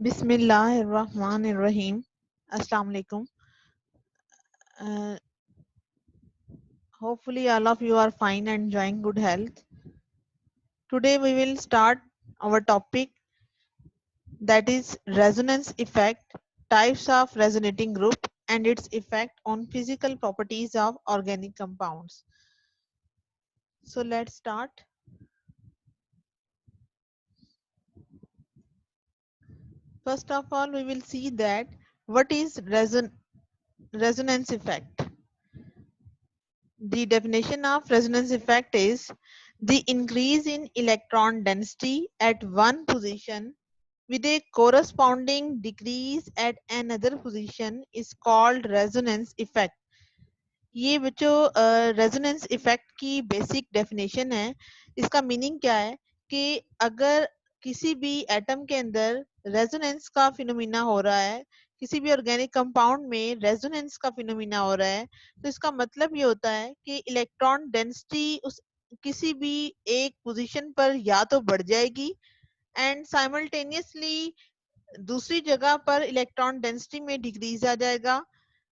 Bismillahirrahmanirrahim. Assalamu alaikum. Uh, Hopefully all of you are fine and enjoying good health. Today we will start our topic, that is resonance effect, types of resonating group and its effect on physical properties of organic compounds. So let's start. First of all, we will see that what is resonance effect. The definition of resonance effect is the increase in electron density at one position with a corresponding decrease at another position is called resonance effect. ये बच्चों resonance effect की basic definition है. इसका meaning क्या है कि अगर किसी भी एटम के अंदर रेजोनेंस का फिनोमिना हो रहा है, किसी भी ऑर्गेनिक कंपाउंड में रेजोनेंस का फिनोमिना हो रहा है, तो इसका मतलब ये होता है कि इलेक्ट्रॉन डेंसिटी उस किसी भी एक पोजीशन पर या तो बढ़ जाएगी एंड साइमल्टेनियसली दूसरी जगह पर इलेक्ट्रॉन डेंसिटी में डिक्रीज आ जाएगा.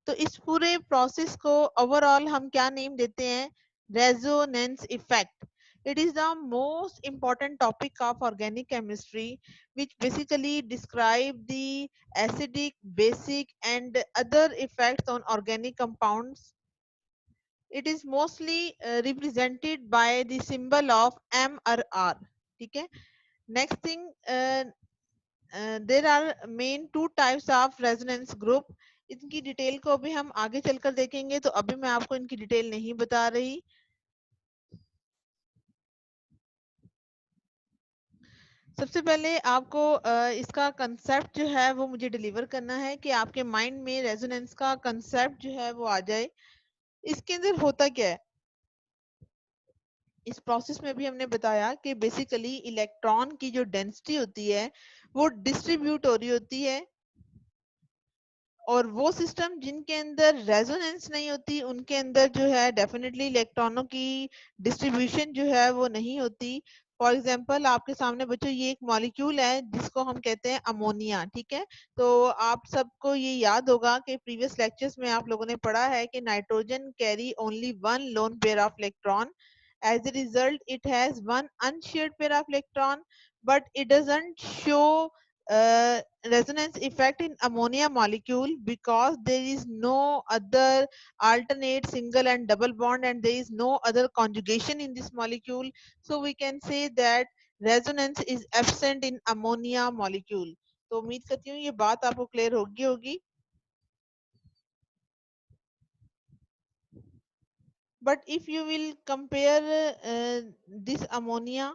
तो इस पूरे प्रोसेस को ओवरऑल हम क्या नेम देते हैं? Resonance effect. It is the most important topic of organic chemistry, which basically describe the acidic, basic and other effects on organic compounds. It is mostly represented by the symbol of M or R. ठीक है. Next thing, there are main two types of resonance group. इनकी detail को अभी हम आगे चलकर देखेंगे, तो अभी मैं आपको इनकी डिटेल नहीं बता रही. सबसे पहले आपको इसका कंसेप्ट जो है वो मुझे डिलीवर करना है कि आपके माइंड में रेजोनेंस का कंसेप्ट जो है वो आ जाए. इसके अंदर होता क्या है? इस प्रोसेस में भी हमने बताया कि बेसिकली इलेक्ट्रॉन की जो डेंसिटी होती है वो डिस्ट्रीब्यूट हो रही होती है, और वो सिस्टम जिनके अंदर रेजोनेंस नहीं होती उनके अंदर जो है डेफिनेटली इलेक्ट्रॉनों की डिस्ट्रीब्यूशन जो है वो नहीं होती. फॉर एग्जांपल आपके सामने बच्चों ये एक मॉलिक्यूल है जिसको हम कहते हैं अमोनिया. ठीक है. तो आप सबको ये याद होगा कि प्रीवियस लेक्चर्स में आप लोगों ने पढ़ा है कि nitrogen carry only one lone pair of electron. As a result, it has one unshared pair of electron, but it doesn't show resonance effect in ammonia molecule because there is no other alternate single and double bond, and there is no other conjugation in this molecule. So we can say that resonance is absent in ammonia molecule. तो उम्मीद करती हूँ ये बात आपको clear होगी. But if you will compare this ammonia,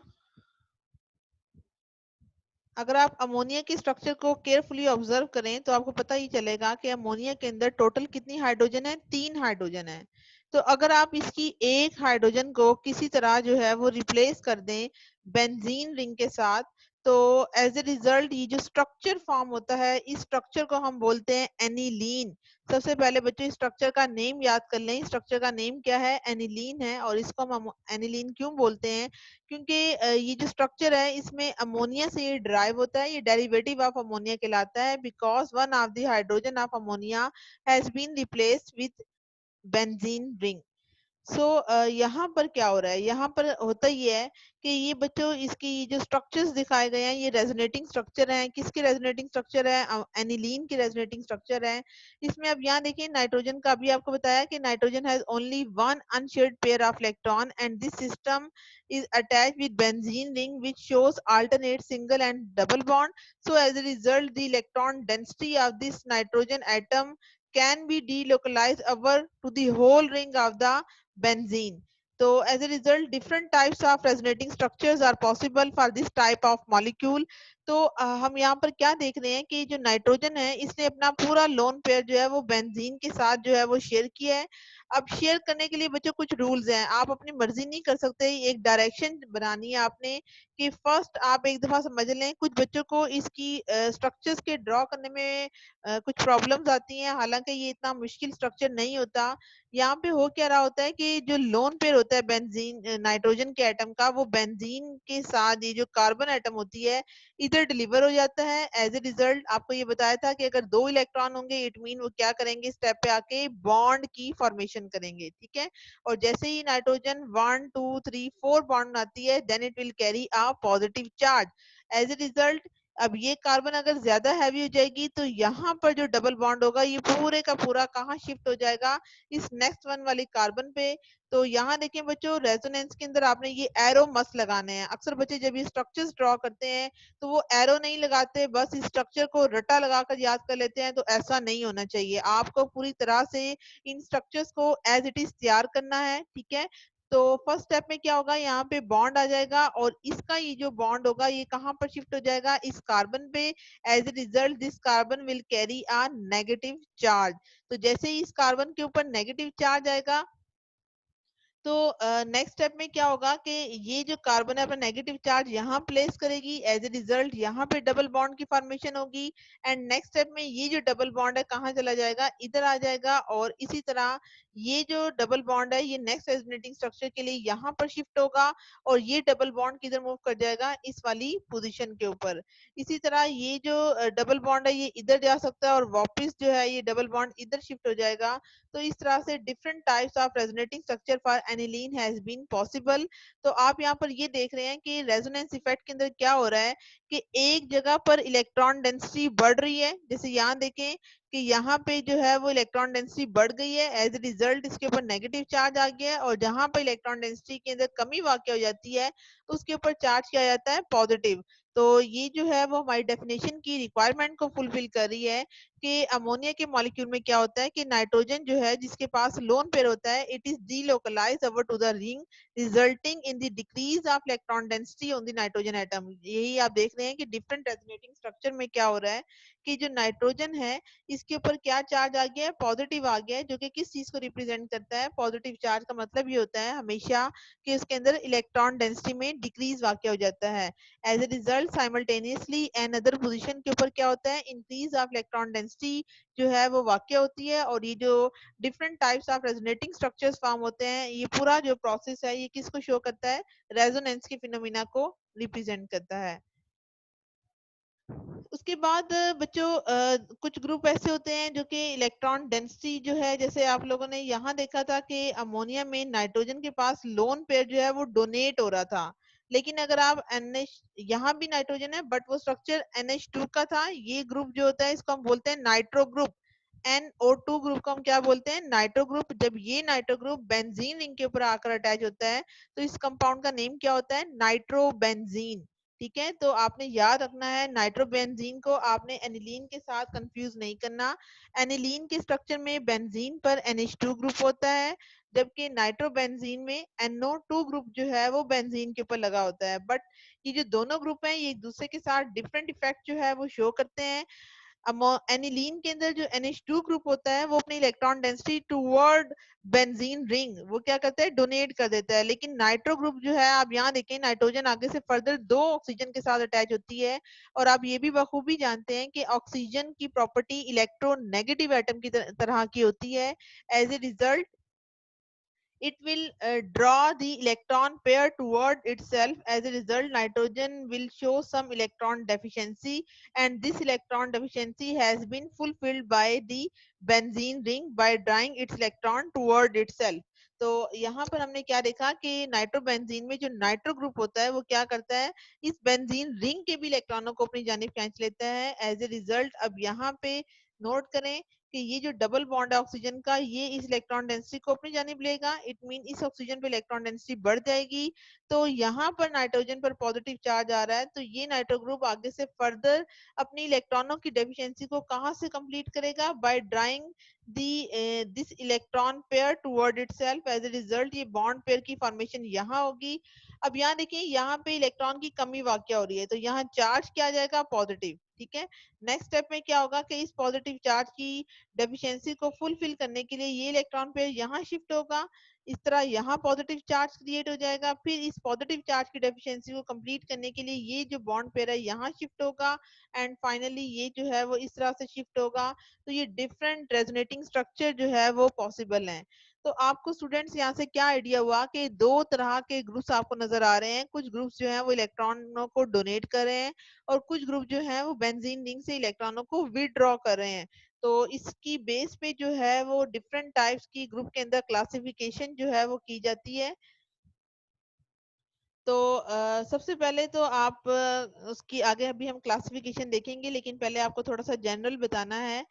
अगर आप अमोनिया के स्ट्रक्चर को केयरफुली ऑब्जर्व करें तो आपको पता ही चलेगा कि अमोनिया के अंदर टोटल कितनी हाइड्रोजन है? 3 हाइड्रोजन है. तो अगर आप इसकी एक हाइड्रोजन को किसी तरह जो है वो रिप्लेस कर दें बेंजीन रिंग के साथ, तो एज ए रिजल्ट ये जो स्ट्रक्चर फॉर्म होता है, इस स्ट्रक्चर को हम बोलते हैं एनिलीन. सबसे पहले बच्चों स्ट्रक्चर का नेम याद कर लें. स्ट्रक्चर का नेम क्या है? एनिलीन है. और इसको हम एनिलीन क्यों बोलते हैं? क्योंकि ये जो स्ट्रक्चर है इसमें अमोनिया से ये ड्राइव होता है, ये डेरिवेटिव ऑफ अमोनिया कहलाता है, because one of the hydrogen of ammonia has been replaced with benzene ring. So यहाँ पर क्या हो रहा है? यहाँ पर होता ही है कि ये बच्चों इसकी जो स्ट्रक्चर्स दिखाए गए हैं ये रेजोनेटिंग स्ट्रक्चर हैं. किसके रेजोनेटिंग स्ट्रक्चर है? एनिलीन के रेजोनेटिंग स्ट्रक्चर है. इसमें अब यहाँ देखिए नाइट्रोजन का भी आपको बताया कि nitrogen has only one unshared pair of electron and this system is attached with benzene ring which shows alternate single and double bond. So as a result the electron density of this nitrogen atom can be delocalized over to the whole ring of the benzene. So as a result different types of resonating structures are possible for this type of molecule. तो हम यहाँ पर क्या देख रहे हैं कि जो नाइट्रोजन है इसने अपना पूरा लोन पेयर जो है वो बेंजीन के साथ जो है वो शेयर किया है. अब शेयर करने के लिए बच्चों कुछ रूल्स हैं. आप अपनी मर्जी नहीं कर सकते. एक डायरेक्शन बनानी है आपने कि फर्स्ट आप एक दफा समझ लें. कुछ बच्चों को इसकी स्ट्रक्चर्स के ड्रॉ करने में कुछ प्रॉब्लम्स आती हैं, हालांकि ये इतना मुश्किल स्ट्रक्चर नहीं होता. यहाँ पे हो क्या रहा होता है कि जो लोन पेयर होता है बेंजीन नाइट्रोजन के एटम का, वो बेंजीन के साथ ये जो कार्बन एटम होती है इधर से डिलीवर हो जाता है। एज ए रिजल्ट आपको ये बताया था कि अगर 2 इलेक्ट्रॉन होंगे इट मीन वो क्या करेंगे, स्टेप पे आके बॉन्ड की फॉर्मेशन करेंगे, ठीक है। और जैसे ही नाइट्रोजन 1 2 3 4 बॉन्ड आती है then it will carry a positive charge. As a result अब ये कार्बन अगर ज्यादा हैवी हो जाएगी तो यहाँ पर जो डबल बॉन्ड होगा ये पूरे का पूरा कहाँ शिफ्ट हो जाएगा, इस नेक्स्ट वन वाली कार्बन पे। तो यहाँ देखें बच्चों, रेजोनेंस के अंदर आपने ये एरो मस्त लगाने हैं। अक्सर बच्चे जब ये स्ट्रक्चर्स ड्रॉ करते हैं तो वो एरो नहीं लगाते, बस इस स्ट्रक्चर को रटा लगाकर याद कर लेते हैं। तो ऐसा नहीं होना चाहिए, आपको पूरी तरह से इन स्ट्रक्चर्स को एज इट इज तैयार करना है, ठीक है। तो फर्स्ट स्टेप में क्या होगा, यहाँ पे बॉन्ड आ जाएगा और इसका ये जो बॉन्ड होगा ये कहाँ पर शिफ्ट हो जाएगा, इस कार्बन पे। As a result this carbon will carry a negative charge. तो जैसे ही इस कार्बन के ऊपर नेगेटिव चार्ज आएगा तो नेक्स्ट स्टेप में क्या होगा कि ये जो कार्बन है अपना नेगेटिव चार्ज यहाँ प्लेस करेगी। एज ए रिजल्ट यहाँ पे डबल बॉन्ड की फॉर्मेशन होगी एंड नेक्स्ट स्टेप में ये जो डबल बॉन्ड है कहाँ चला जाएगा, इधर आ जाएगा। और इसी तरह ये जो डबल बॉन्ड है ये नेक्स्ट रेजोनेटिंग स्ट्रक्चर के लिए यहाँ पर शिफ्ट होगा और ये डबल बॉन्ड किधर मूव कर जाएगा, इस वाली पोजिशन के ऊपर। इसी तरह ये जो डबल बॉन्ड है ये इधर जा सकता है और वापिस जो है ये डबल बॉन्ड इधर शिफ्ट हो जाएगा। तो इस तरह से different types of resonating structure for aniline has been possible. तो आप यहाँ पर ये देख रहे हैं कि रेजोनेंस इफेक्ट के अंदर क्या हो रहा है कि एक जगह पर इलेक्ट्रॉन डेंसिटी बढ़ रही है। जैसे यहाँ देखें कि यहाँ पे जो है वो इलेक्ट्रॉन डेंसिटी बढ़ गई है, एज ए रिजल्ट इसके ऊपर नेगेटिव चार्ज आ गया है। और जहाँ पर इलेक्ट्रॉन डेंसिटी के अंदर कमी वाक़ हो जाती है तो उसके ऊपर चार्ज किया जाता है पॉजिटिव। तो ये जो है वो हमारी डेफिनेशन की रिक्वायरमेंट को फुलफिल कर रही है कि अमोनिया के मॉलिक्यूल में क्या होता है कि नाइट्रोजन जो है जिसके पास लोन पेयर होता है it is delocalize over to the ring resulting in the decrease of electron density on the nitrogen atom. यही आप देख रहे हैं कि डिफरेंट रेजोनेटिंग स्ट्रक्चर में क्या हो रहा है कि जो नाइट्रोजन है इसके ऊपर क्या चार्ज आ गया है, पॉजिटिव आ गया है, जो कि किस चीज को रिप्रेजेंट करता है, पॉजिटिव चार्ज का मतलब ये होता है हमेशा कि उसके अंदर इलेक्ट्रॉन डेंसिटी में डिक्रीज वाक़ हो जाता है। As a result simultaneously and other position के ऊपर क्या होता है, इंक्रीज ऑफ इलेक्ट्रॉन डेंसिटी जो है वो वाक़ होती है। और ये जो different types of resonating structures form होते हैं ये पूरा जो प्रोसेस है ये किसको शो करता है, रेजोनेंस के फिनोमिना को रिप्रेजेंट करता है। उसके बाद बच्चों कुछ ग्रुप ऐसे होते हैं जो कि इलेक्ट्रॉन डेंसिटी जो है, जैसे आप लोगों ने यहाँ देखा था कि अमोनिया में नाइट्रोजन के पास लोन पेयर जो है वो डोनेट हो रहा था। लेकिन अगर आप NH, यहाँ भी नाइट्रोजन है बट वो स्ट्रक्चर NH2 का था। ये ग्रुप जो होता है इसको हम बोलते हैं नाइट्रो ग्रुप। NO2 ग्रुप को हम क्या बोलते हैं, नाइट्रो ग्रुप। जब ये नाइट्रो ग्रुप बेंजीन रिंग के ऊपर आकर अटैच होता है तो इस कंपाउंड का नेम क्या होता है, नाइट्रोबेंजीन। ठीक है, तो आपने याद रखना है नाइट्रोबेंजीन को आपने एनिलीन के साथ कंफ्यूज नहीं करना। एनिलीन के स्ट्रक्चर में बेंजीन पर NH2 ग्रुप होता है जबकि नाइट्रोबेंजीन में NO2 ग्रुप जो है वो बेंजीन के ऊपर लगा होता है। बट ये जो दोनों ग्रुप हैं ये एक दूसरे के साथ डिफरेंट इफेक्ट जो है वो शो करते हैं। एनिलीन के अंदर जो NH2 ग्रुप होता है वो अपनी electron density toward benzene ring वो क्या करता है, डोनेट कर देता है। लेकिन नाइट्रो ग्रुप जो है आप यहाँ देखें नाइट्रोजन आगे से फर्दर 2 ऑक्सीजन के साथ अटैच होती है। और आप ये भी बखूबी जानते हैं कि ऑक्सीजन की प्रॉपर्टी इलेक्ट्रोनेगेटिव एटम की तरह की होती है। As a result it will draw the electron pair toward itself. As a result, nitrogen will show some electron deficiency, and this electron deficiency has been fulfilled by the benzene ring by drawing its electron toward itself. तो यहाँ पर हमने क्या देखा कि nitrobenzene में जो nitro group होता है वो क्या करता है, इस बेंजीन रिंग के भी इलेक्ट्रॉनों को अपनी जानिब खींच लेता है। एज ए रिजल्ट अब यहाँ पे नोट करें कि ये जो डबल बॉन्ड है ऑक्सीजन का ये इस इलेक्ट्रॉन डेंसिटी को अपनी जानिब लेगा। इट मीन इस ऑक्सीजन पे इलेक्ट्रॉन डेंसिटी बढ़ जाएगी। तो यहाँ पर नाइट्रोजन पर पॉजिटिव चार्ज आ रहा है तो ये नाइट्रो ग्रुप आगे से फर्दर अपनी इलेक्ट्रॉनों की डेफिशिएंसी को कहाँ से कंप्लीट करेगा, by drawing this electron pair toward itself. As a result ये बॉन्ड पेयर की फॉर्मेशन यहाँ होगी। अब यहाँ देखिए यहाँ पे इलेक्ट्रॉन की कमी वाक़ हो रही है तो यहाँ चार्ज क्या आ जाएगा, पॉजिटिव। ठीक है, नेक्स्ट स्टेप में क्या होगा कि इस पॉजिटिव चार्ज की डेफिशिएंसी को फुलफिल करने के लिए ये इलेक्ट्रॉन पेयर यहाँ शिफ्ट होगा। इस तरह यहाँ पॉजिटिव चार्ज क्रिएट हो जाएगा। फिर इस पॉजिटिव चार्ज की डेफिशिएंसी को कंप्लीट करने के लिए ये जो बॉन्ड पेयर है यहाँ शिफ्ट होगा एंड फाइनली ये जो है वो इस तरह से शिफ्ट होगा। तो ये डिफरेंट रेजोनेटिंग स्ट्रक्चर जो है वो पॉसिबल है। तो आपको स्टूडेंट्स यहाँ से क्या आइडिया हुआ कि दो तरह के ग्रुप्स आपको नजर आ रहे हैं। कुछ ग्रुप्स जो हैं वो इलेक्ट्रॉनों को डोनेट कर रहे हैं और कुछ ग्रुप जो हैं वो बेंजीन रिंग से इलेक्ट्रॉनों को विदड्रॉ कर रहे हैं। तो इसकी बेस पे जो है वो डिफरेंट टाइप्स की ग्रुप के अंदर क्लासिफिकेशन जो है वो की जाती है। तो सबसे पहले तो आप उसकी आगे अभी हम क्लासिफिकेशन देखेंगे, लेकिन पहले आपको थोड़ा सा जनरल बताना है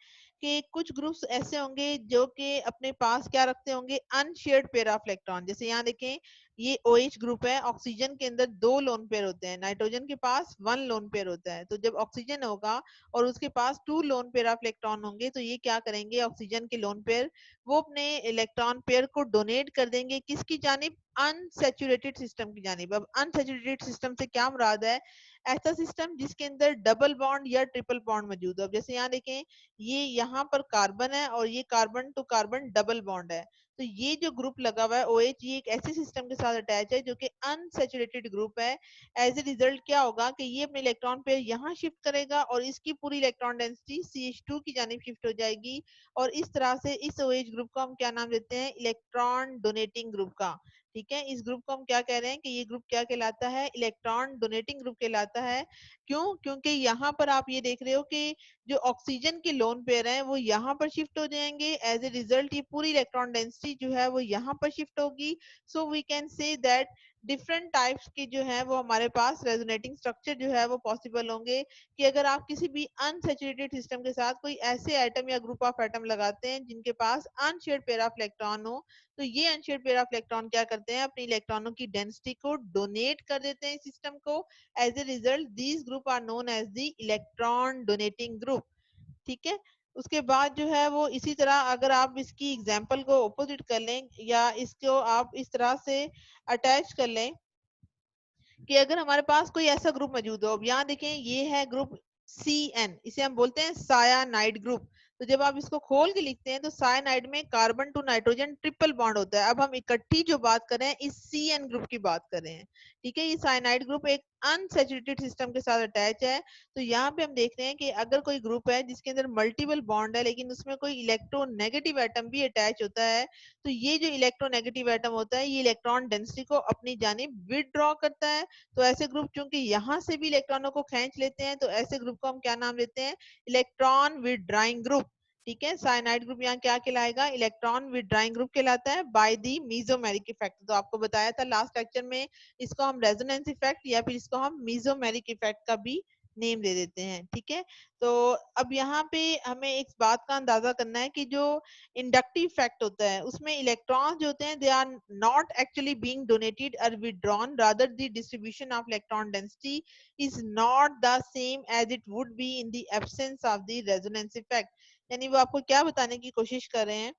कि कुछ ग्रुप्स ऐसे होंगे जो कि अपने पास क्या रखते होंगे, अनशेयर्ड पेयर ऑफ इलेक्ट्रॉन। जैसे यहाँ देखें, ये OH ग्रुप है, ऑक्सीजन के अंदर 2 लोन पेयर होते हैं, नाइट्रोजन के पास 1 लोन पेयर होता है। तो जब ऑक्सीजन होगा और उसके पास 2 लोन पेयर ऑफ इलेक्ट्रॉन होंगे, तो ये क्या करेंगे, ऑक्सीजन के लोन पेयर वो अपने इलेक्ट्रॉन पेयर को डोनेट कर देंगे किसकी जानिब, अनसैचुरेटेड सिस्टम की जानिब। अब अनसैचुरेटेड सिस्टम से क्या मुराद है, ऐसा सिस्टम जिसके अंदर डबल बॉन्ड या ट्रिपल बॉन्ड मौजूद हो। अब जैसे यहाँ देखें, ये यहाँ पर कार्बन है और ये carbon to carbon double bond है। तो ये जो ग्रुप लगा हुआ है OH, ये एक ऐसे सिस्टम के साथ अटैच है जो कि अनसैचुरेटेड ग्रुप है। एज ए रिजल्ट क्या होगा कि ये अपने इलेक्ट्रॉन पेयर यहाँ शिफ्ट करेगा और इसकी पूरी इलेक्ट्रॉन डेंसिटी CH2 की जानिब शिफ्ट हो जाएगी। और इस तरह से इस OH ग्रुप को हम क्या नाम देते हैं, इलेक्ट्रॉन डोनेटिंग ग्रुप का। ठीक है, इस ग्रुप को हम क्या कह रहे हैं कि ये ग्रुप क्या कहलाता है, इलेक्ट्रॉन डोनेटिंग ग्रुप कहलाता है। क्यों, क्योंकि यहाँ पर आप ये देख रहे हो कि जो ऑक्सीजन के लोन पेयर हैं वो यहाँ पर शिफ्ट हो जाएंगे। एज ए रिजल्ट ये पूरी इलेक्ट्रॉन डेंसिटी जो है वो यहाँ पर शिफ्ट होगी। So we can say that different types के जो है वो हमारे पास रेजोनेटिंग स्ट्रक्चर जो है वो पॉसिबल होंगे। कि अगर आप किसी भी अनसैचुरेटेड सिस्टम के साथ कोई ऐसे एटम या ग्रुप ऑफ एटम लगाते हैं जिनके पास अनशेयर्ड पेयर ऑफ इलेक्ट्रॉन हो, तो ये अनशेयर्ड पेयर ऑफ इलेक्ट्रॉन क्या करते हैं, अपनी इलेक्ट्रॉनों की डेंसिटी को डोनेट कर देते हैं सिस्टम को। As a result these group are known as the electron donating group. ठीक है, उसके बाद जो है वो इसी तरह अगर आप इसकी एग्जांपल को ऑपोजिट कर लें या इसको आप इस तरह से अटैच कर लें कि अगर हमारे पास कोई ऐसा ग्रुप मौजूद हो। अब यहाँ देखें, ये है ग्रुप CN, इसे हम बोलते हैं सायानाइड ग्रुप। तो जब आप इसको खोल के लिखते हैं तो सायानाइड में carbon to nitrogen triple bond होता है। अब हम इकट्ठी जो बात कर रहे हैं इस CN ग्रुप की बात कर रहे हैं। ठीक है, ये सायानाइड ग्रुप एक अनसैचुरेटेड सिस्टम के साथ अटैच है। तो यहाँ पे हम देख रहे हैं कि अगर कोई ग्रुप है जिसके अंदर मल्टीपल बॉन्ड है लेकिन उसमें कोई इलेक्ट्रोनेगेटिव एटम भी अटैच होता है, तो ये जो इलेक्ट्रोनेगेटिव एटम होता है ये इलेक्ट्रॉन डेंसिटी को अपनी जानिब विदड्रॉ करता है। तो ऐसे ग्रुप चूंकि यहाँ से भी इलेक्ट्रॉनों को खींच लेते हैं, तो ऐसे ग्रुप को हम क्या नाम देते हैं, इलेक्ट्रॉन विदड्राइंग ग्रुप। ठीक है, साइनाइड ग्रुप यहाँ क्या कहलाएगा, इलेक्ट्रॉन विदड्राइंग ग्रुप कहलाता है बाय द मीजोमेरिक इफेक्ट। तो आपको बताया था लास्ट लेक्चर में, इसको हम रेजोनेंस इफेक्ट या फिर इसको हम मीजोमेरिक इफेक्ट का भी नेम दे देते हैं। ठीक है, तो अब यहाँ पे हमें एक बात का अंदाजा करना है कि जो इंडक्टिव इफेक्ट होता है उसमें इलेक्ट्रॉन जो होते हैं they are not actually being donated और withdrawn, rather the distribution of electron density is not the same as it would be in the absence of the resonance effect. यानी वो आपको क्या बताने की कोशिश कर रहे हैं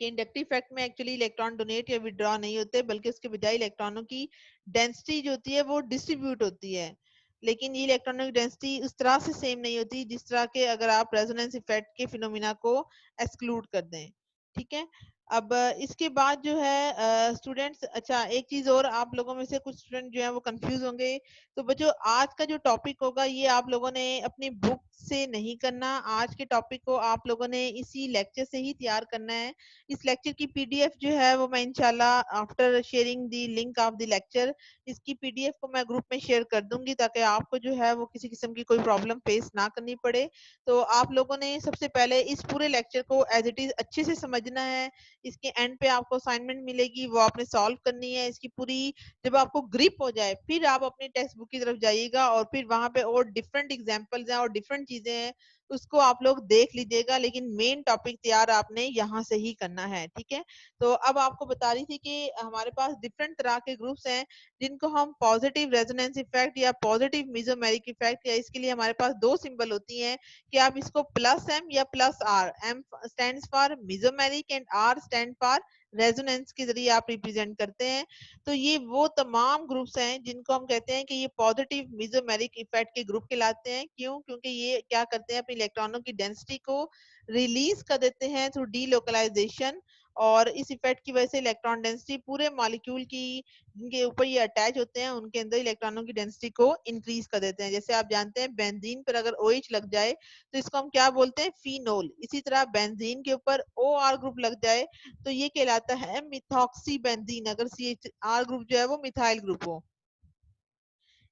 कि इंडक्टिव इफेक्ट में एक्चुअली इलेक्ट्रॉन डोनेट या विड्रॉ नहीं होते, बल्कि उसके बजाय इलेक्ट्रॉनों की डेंसिटी जो होती है वो डिस्ट्रीब्यूट होती है। लेकिन ये इलेक्ट्रॉनों की डेंसिटी उस तरह से सेम नहीं होती जिस तरह के अगर आप रेजोनेंस इफेक्ट के फिनोमिना को एक्सक्लूड कर दें। ठीक है, अब इसके बाद जो है स्टूडेंट्स, अच्छा एक चीज और, आप लोगों में से कुछ स्टूडेंट जो है वो कंफ्यूज होंगे। तो बच्चों आज का जो टॉपिक होगा ये आप लोगों ने अपनी बुक से नहीं करना, आज के टॉपिक को आप लोगों ने इसी लेक्चर से ही तैयार करना है। इस लेक्चर की PDF जो है वो मैं इंशाल्लाह after sharing the link of the lecture, इसकी PDF को मैं ग्रुप में शेयर कर दूंगी ताकि आपको जो है वो किसी किस्म की कोई प्रॉब्लम फेस ना करनी पड़े। तो आप लोगों ने सबसे पहले इस पूरे लेक्चर को एज इट इज अच्छे से समझना है। इसके एंड पे आपको असाइनमेंट मिलेगी, वो आपने सॉल्व करनी है। इसकी पूरी जब आपको ग्रिप हो जाए फिर आप अपनी टेक्स्ट बुक की तरफ जाइएगा और फिर वहां पे और डिफरेंट एग्जांपल्स हैं और डिफरेंट चीजें हैं, उसको आप लोग देख लीजिएगा। लेकिन मेन टॉपिक तैयार आपने यहाँ से ही करना है। ठीक है, तो अब आपको बता रही थी कि हमारे पास डिफरेंट तरह के ग्रुप्स हैं जिनको हम पॉजिटिव रेजोनेंस इफेक्ट या पॉजिटिव मेसोमेरिक इफेक्ट, या इसके लिए हमारे पास दो सिंबल होती हैं कि आप इसको +M या +R, M stands for mesomeric and R stand for resonance के जरिए आप रिप्रेजेंट करते हैं। तो ये वो तमाम ग्रुप्स हैं जिनको हम कहते हैं कि ये पॉजिटिव मेसोमेरिक इफेक्ट के ग्रुप कहलाते हैं। क्यों, क्योंकि ये क्या करते हैं, अपने इलेक्ट्रॉनों की डेंसिटी को रिलीज कर देते हैं थ्रू डीलोकलाइजेशन और इस इफेक्ट की वजह से इलेक्ट्रॉन डेंसिटी पूरे मॉलिक्यूल की जिनके ऊपर ये अटैच होते हैं उनके अंदर इलेक्ट्रॉनों की डेंसिटी को इंक्रीज कर देते हैं। जैसे आप जानते हैं बेंजीन पर अगर OH लग जाए तो इसको हम क्या बोलते हैं, फिनोल। इसी तरह बेंजीन के ऊपर OR ग्रुप लग जाए तो ये कहलाता है मिथॉक्सी बेंजीन, अगर CHR ग्रुप जो है वो मिथाइल ग्रुप हो।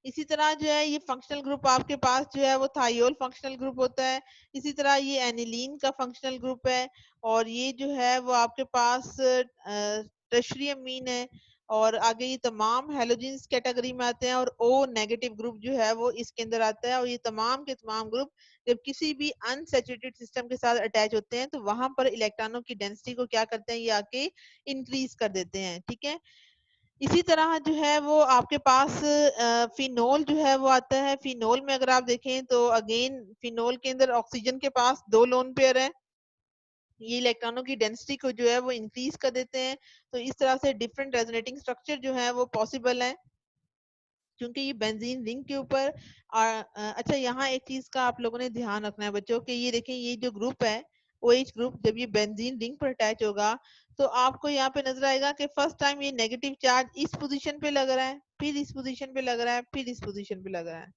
इसी तरह जो है ये फंक्शनल ग्रुप आपके पास जो है वो थाइयोल फंक्शनल ग्रुप होता है। इसी तरह ये एनिलीन का फंक्शनल ग्रुप है और ये जो है वो आपके पास टर्शियरी अमीन है। और आगे ये तमाम हैलोजेंस कैटेगरी में आते हैं और O नेगेटिव ग्रुप जो है वो इसके अंदर आता है। और ये तमाम के तमाम ग्रुप जब किसी भी अनसैचुरेटेड सिस्टम के साथ अटैच होते हैं तो वहां पर इलेक्ट्रॉनों की डेंसिटी को क्या करते हैं, ये आके इंक्रीज कर देते हैं। ठीक है, इसी तरह जो है वो आपके पास फिनोल जो है वो आता है। फिनोल में अगर आप देखें तो अगेन फिनोल के अंदर ऑक्सीजन के पास 2 लोन पेयर है। ये इलेक्ट्रॉनों की डेंसिटी को जो है वो इंक्रीज कर देते हैं। तो इस तरह से डिफरेंट रेजोनेटिंग स्ट्रक्चर जो है वो पॉसिबल है क्योंकि ये बेंजीन रिंग के ऊपर। अच्छा, यहाँ एक चीज का आप लोगों ने ध्यान रखना है बच्चों कि ये देखें, ये जो ग्रुप है OH ग्रुप, जब ये बेंजीन रिंग पर अटैच होगा तो आपको यहाँ पे नजर आएगा कि फर्स्ट टाइम ये नेगेटिव चार्ज इस पोजीशन पे लग रहा है, फिर इस पोजीशन पे लग रहा है, फिर इस पोजीशन पे लग रहा है।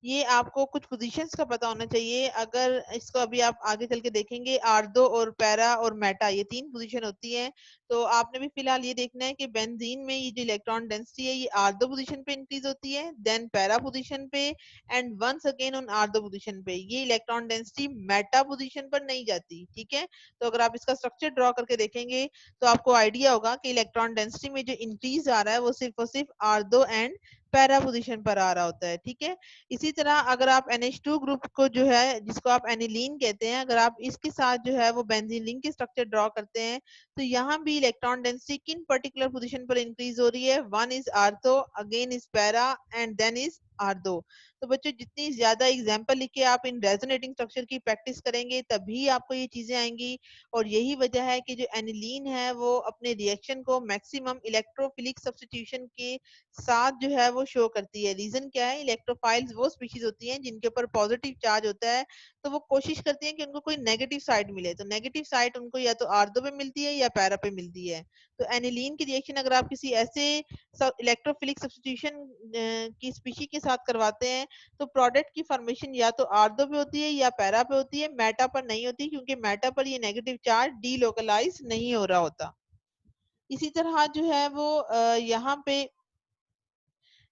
ये आपको कुछ पोजीशंस का पता होना चाहिए। अगर इसको अभी आप आगे चल के देखेंगे, आर्दो और पैरा और मेटा, ये 3 पोजीशन होती है। तो आपने भी फिलहाल ये देखना है कि बेंजीन में ये जो इलेक्ट्रॉन डेंसिटी है ये आर्दो पोजीशन पे इंक्रीज होती है, देन पैरा पोजीशन पे, and once again on ortho position पे। ये इलेक्ट्रॉन डेंसिटी मेटा पोजीशन पर नहीं जाती। ठीक है, तो अगर आप इसका स्ट्रक्चर ड्रॉ करके देखेंगे तो आपको आइडिया होगा कि इलेक्ट्रॉन डेंसिटी में जो इंक्रीज आ रहा है वो सिर्फ और सिर्फ आर्दो एंड पैरा पोजीशन पर आ रहा होता है। ठीक है, इसी तरह अगर आप NH2 ग्रुप को जो है, जिसको आप एनिलीन कहते हैं, अगर आप इसके साथ जो है वो बेंजीन रिंग की स्ट्रक्चर ड्रॉ करते हैं तो यहाँ भी इलेक्ट्रॉन डेंसिटी किन पर्टिकुलर पोजीशन पर इंक्रीज हो रही है, one is ortho, again is para and then is ortho. तो बच्चों जितनी ज्यादा एग्जांपल लिख के आप इन रेजोनेटिंग स्ट्रक्चर की प्रैक्टिस करेंगे तभी आपको ये चीजें आएंगी। और यही वजह है कि जो एनिलीन है वो अपने रिएक्शन को मैक्सिमम इलेक्ट्रोफिलिक सब्स्टिट्यूशन के साथ जो है वो शो करती है। रीजन क्या है, इलेक्ट्रोफाइल्स वो स्पीशीज होती हैं जिनके ऊपर पॉजिटिव चार्ज होता है, तो वो कोशिश करती हैं कि उनको कोई नेगेटिव साइड मिले। तो नेगेटिव साइड उनको या तो आर्थो पे मिलती है या पैरा पे मिलती है। तो एनिलीन की रिएक्शन अगर आप किसी ऐसे इलेक्ट्रोफिलिक सब्स्टिट्यूशन की स्पीशी के साथ करवाते हैं तो प्रोडक्ट की फॉर्मेशन या तो आर्थो पे होती है या पैरा पे होती है, मेटा पर नहीं होती, क्योंकि मेटा पर ये नेगेटिव चार्ज डीलोकलाइज नहीं हो रहा होता। इसी तरह जो है वो यहाँ पे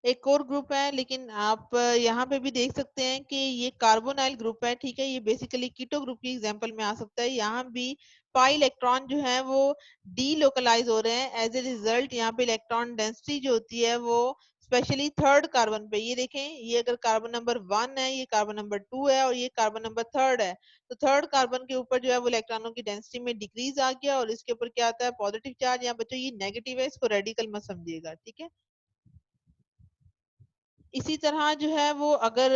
एक और ग्रुप है, लेकिन आप यहाँ पे भी देख सकते हैं कि ये कार्बोनाइल ग्रुप है। ठीक है, ये बेसिकली कीटो ग्रुप की एग्जांपल में आ सकता है। यहाँ भी पाई इलेक्ट्रॉन जो है वो डीलोकलाइज हो रहे हैं। एज ए रिजल्ट यहाँ पे इलेक्ट्रॉन डेंसिटी जो होती है वो स्पेशली थर्ड कार्बन पे, ये देखें, ये अगर कार्बन नंबर 1 है, ये कार्बन नंबर 2 है और ये कार्बन नंबर 3 है, तो थर्ड कार्बन के ऊपर जो है वो इलेक्ट्रॉनों की डेंसिटी में डिक्रीज आ गया और इसके ऊपर क्या आता है, पॉजिटिव चार्ज। यहाँ बच्चों ये नेगेटिव है, इसको रेडिकल मत समझिएगा। ठीक है, इसी तरह जो है वो अगर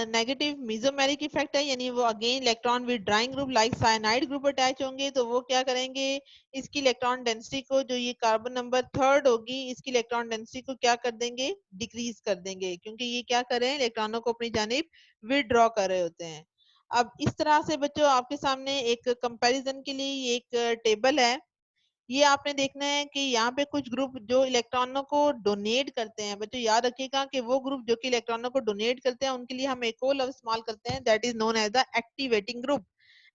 नेगेटिव मेसोमेरिक इफेक्ट है, यानी वो again electron withdrawing group like cyanide group attach होंगे, तो वो क्या करेंगे, इसकी इलेक्ट्रॉन डेंसिटी को, जो ये कार्बन नंबर 3 होगी, इसकी इलेक्ट्रॉन डेंसिटी को क्या कर देंगे, डिक्रीज कर देंगे, क्योंकि ये क्या कर रहे हैं, इलेक्ट्रॉनों को अपनी जानिब विड्रॉ कर रहे होते हैं। अब इस तरह से बच्चों आपके सामने एक कंपैरिजन के लिए एक टेबल है। ये आपने देखना है कि यहाँ पे कुछ ग्रुप जो इलेक्ट्रॉनों को डोनेट करते हैं। बच्चों याद रखिएगा कि वो ग्रुप जो कि इलेक्ट्रॉनों को डोनेट करते हैं उनके लिए हम एक और लफ्ज इस्तेमाल करते हैं, that is known as the activating group.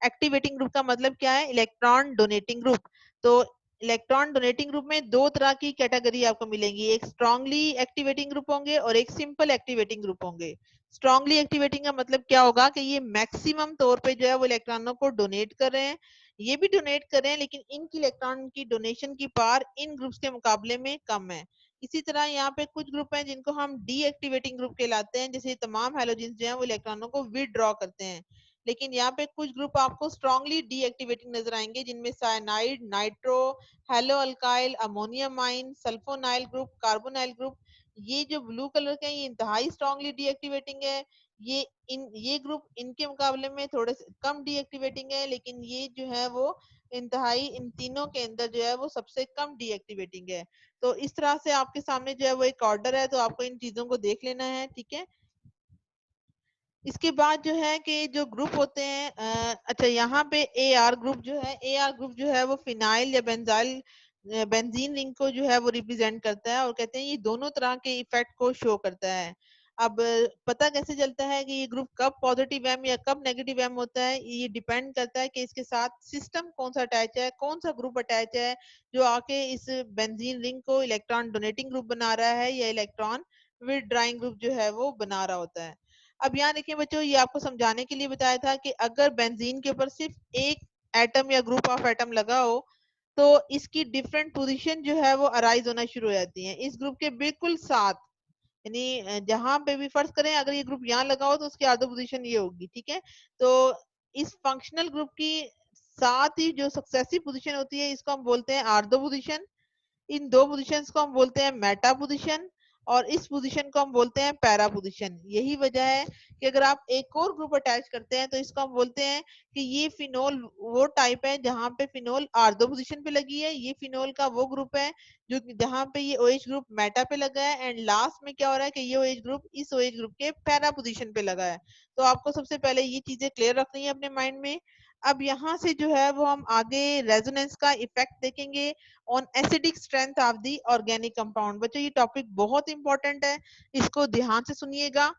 Activating group का मतलब क्या है, इलेक्ट्रॉन डोनेटिंग ग्रुप। तो इलेक्ट्रॉन डोनेटिंग ग्रुप में दो तरह की कैटेगरी आपको मिलेंगी, एक स्ट्रांगली एक्टिवेटिंग ग्रुप होंगे और एक सिंपल एक्टिवेटिंग ग्रुप होंगे। स्ट्रांगली एक्टिवेटिंग का मतलब क्या होगा कि ये मैक्सिमम तौर पे जो है वो इलेक्ट्रॉनों को डोनेट कर रहे हैं, ये भी डोनेट कर रहे हैं, लेकिन इनकी इलेक्ट्रॉन की डोनेशन की पार इन ग्रुप्स के मुकाबले में कम है। इसी तरह यहाँ पे कुछ ग्रुप हैं जिनको हम डीएक्टिवेटिंग ग्रुप कहलाते हैं, जैसे तमाम हैलोजेंस जो हैं वो इलेक्ट्रॉनों को विदड्रॉ करते हैं। लेकिन यहाँ पे कुछ ग्रुप आपको स्ट्रांगली डीएक्टिवेटिंग नजर आएंगे, जिनमें cyanide, nitro, halo alkyl, ammonium ion, sulphonyl group, carbonyl group. ये जो ब्लू कलर के हैं ये इंतहाई स्ट्रांगली डीएक्टिवेटिंग है। ये ग्रुप इनके मुकाबले में थोड़े से कम डीएक्टिवेटिंग है, लेकिन ये जो है वो इंतहाई इन तीनों के अंदर जो है वो सबसे कम डीएक्टिवेटिंग है। तो इस तरह से आपके सामने जो है वो एक ऑर्डर है, तो आपको इन चीजों को देख लेना है। ठीक है, इसके बाद जो है कि जो ग्रुप होते हैं अच्छा यहाँ पे ए आर ग्रुप जो है, ए आर ग्रुप जो है वो फिनाइल या बेंजाइल बेंजीन रिंग को जो है वो रिप्रेजेंट करता है और कहते हैं ये दोनों तरह के इफेक्ट को शो करता है। अब पता कैसे चलता है कि ये ग्रुप कब पॉजिटिव एम या कब नेगेटिव एम होता है, ये डिपेंड करता है कि इसके साथ सिस्टम कौन सा अटैच है, कौन सा ग्रुप अटैच है जो आके इस बेंजीन रिंग को इलेक्ट्रॉन डोनेटिंग ग्रुप बना रहा है या इलेक्ट्रॉन विथड्राइंग ग्रुप जो है वो बना रहा होता है। अब यहाँ देखिए बच्चों, ये आपको समझाने के लिए बताया था कि अगर बेंजीन के ऊपर सिर्फ एक एटम या ग्रुप ऑफ एटम लगा हो तो इसकी डिफरेंट पोजीशन जो है वो अराइज होना शुरू हो जाती है इस ग्रुप के बिल्कुल साथ। यानी जहां पे भी फर्ज करें अगर ये ग्रुप यहाँ लगा हो तो उसकी आर्डर पोजीशन ये होगी, ठीक है। तो इस फंक्शनल ग्रुप की साथ ही जो सक्सेसिव पोजीशन होती है इसको हम बोलते हैं आर्डो पोजीशन। इन दो पोजीशंस को हम बोलते हैं मेटा पोजीशन और इस पोजीशन को हम बोलते हैं पैरा पोजीशन। यही वजह है कि अगर आप एक और ग्रुप अटैच करते हैं तो इसको हम बोलते हैं कि ये फिनोल वो टाइप है जहां पे फिनोल आर्दो पोजीशन पे लगी है, ये फिनोल का वो ग्रुप है जो जहां पे ये OH ग्रुप मेटा पे लगा है एंड लास्ट में क्या हो रहा है कि ये OH ग्रुप इस OH ग्रुप के पैरा पोजीशन पे लगा है। तो आपको सबसे पहले ये चीजें क्लियर रखनी है अपने माइंड में। अब यहाँ से जो है वो हम आगे रेजोनेंस का इफेक्ट देखेंगे on acidic strength of the organic compound. बच्चों ये टॉपिक बहुत इंपॉर्टेंट है, इसको ध्यान से सुनिएगा।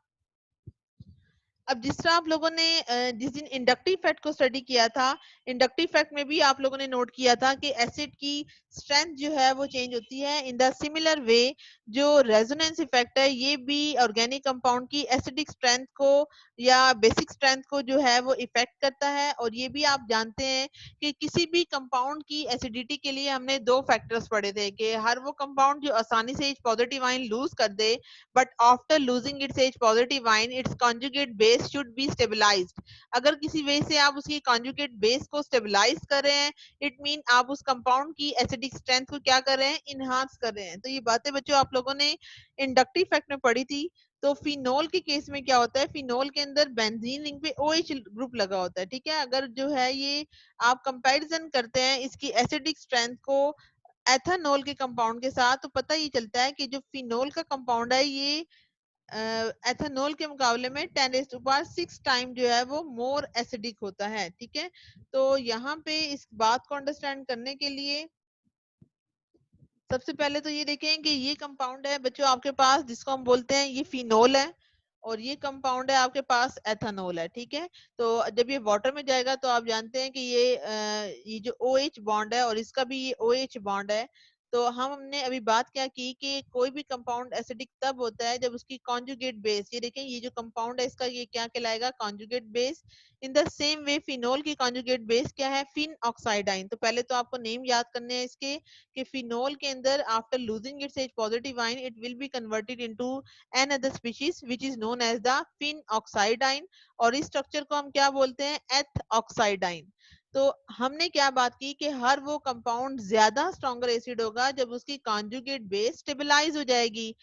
अब जिस तरह आप लोगों ने जिस दिन इंडक्टिव इफेक्ट को स्टडी किया था, इंडक्टिव इफेक्ट में भी आप लोगों ने नोट किया था कि एसिड की स्ट्रेंथ जो है वो चेंज होती है। इन द सिमिलर वे जो रेजोनेंस इफेक्ट है ये भी ऑर्गेनिक कंपाउंड की एसिडिक स्ट्रेंथ को या बेसिक स्ट्रेंथ को जो है वो इफेक्ट करता है। और ये भी आप जानते हैं कि किसी भी कंपाउंड की एसिडिटी के लिए हमने दो फैक्टर्स पढ़े थे कि हर वो कंपाउंड जो आसानी से पॉजिटिव आयन लूज कर दे but after losing its H positive ion, its conjugate base should be stabilized. अगर किसी वे से आप उसकी conjugate base को stabilize कर रहे हैं, it mean आप उस compound की acidic strength को क्या कर रहे हैं, enhance कर रहे हैं। तो ये बातें बच्चों आप लोगों ने inductive effect में पढ़ी थी। तो फिनोल के केस में क्या होता है, फिनोल के अंदर बेंजीन रिंग पे OH ग्रुप लगा होता है, ठीक है। अगर जो है ये आप कंपैरिजन करते हैं इसकी एसिडिक स्ट्रेंथ को एथानॉल के कंपाउंड के साथ तो पता ही चलता है कि जो फिनोल का कंपाउंड है ये एथानॉल के मुकाबले में 10⁶ टाइम जो है वो मोर एसिडिक होता है, ठीक है। तो यहाँ पे इस बात को अंडरस्टैंड करने के लिए सबसे पहले तो ये देखें कि ये कंपाउंड है बच्चों आपके पास जिसको हम बोलते हैं ये फिनोल है और ये कंपाउंड है आपके पास एथानॉल है, ठीक है। तो जब ये वाटर में जाएगा तो आप जानते हैं कि ये जो OH बॉन्ड है और इसका भी ये OH बॉन्ड है। तो हमने अभी बात क्या की कि कोई भी कंपाउंड एसिडिक तब होता है जब उसकी कॉन्जुगेट बेस, ये देखें ये जो कंपाउंड है इसका ये क्या कहलाएगा, conjugate base. In the same way phenol की कॉन्जुगेट बेस क्या है, फिन ऑक्साइडाइन। तो पहले तो आपको नेम याद करने हैं इसके कि फिनोल के अंदर after losing its H positive ion it will be converted into another species which is known as the phen oxide ion और इस स्ट्रक्चर को हम क्या बोलते हैं, एथ ऑक्साइडाइन। तो हमने क्या बात की कि हर वो कंपाउंड ज्यादा स्ट्रॉन्गर एसिड होगा जब उसकी कॉन्जुगेट बेस स्टेबलाइज हो जाएगी।